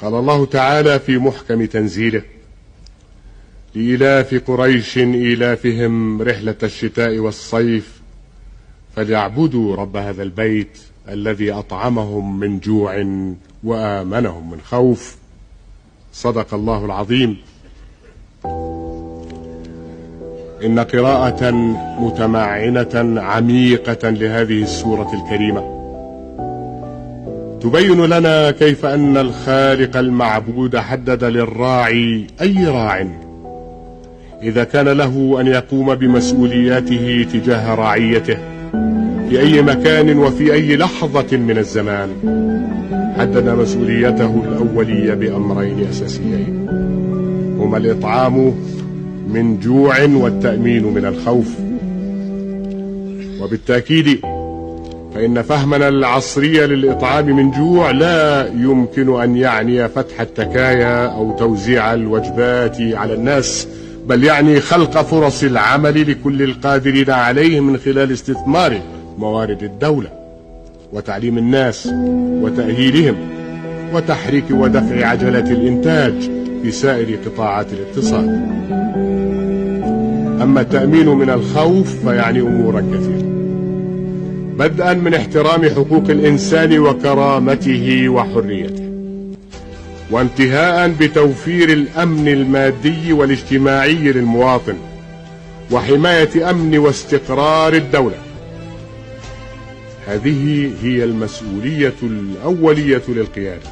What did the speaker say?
قال الله تعالى في محكم تنزيله: لإيلاف قريش إيلافهم رحلة الشتاء والصيف فليعبدوا رب هذا البيت الذي أطعمهم من جوع وآمنهم من خوف. صدق الله العظيم. إن قراءة متمعنة عميقة لهذه السورة الكريمة تبين لنا كيف أن الخالق المعبود حدد للراعي أي راع إذا كان له أن يقوم بمسؤولياته تجاه رعيته في أي مكان وفي أي لحظة من الزمان. حدد مسؤوليته الأولية بأمرين أساسيين هما الإطعام من جوع والتأمين من الخوف. وبالتأكيد فإن فهمنا العصري للإطعام من جوع لا يمكن أن يعني فتح التكايا أو توزيع الوجبات على الناس، بل يعني خلق فرص العمل لكل القادرين عليه من خلال استثمار موارد الدولة وتعليم الناس وتأهيلهم وتحريك ودفع عجلة الإنتاج في سائر قطاعات الاقتصاد. أما التأمين من الخوف فيعني أمورا كثيرة، بدءا من احترام حقوق الإنسان وكرامته وحريته، وانتهاء بتوفير الأمن المادي والاجتماعي للمواطن وحماية أمن واستقرار الدولة. هذه هي المسؤولية الأولية للقيادة.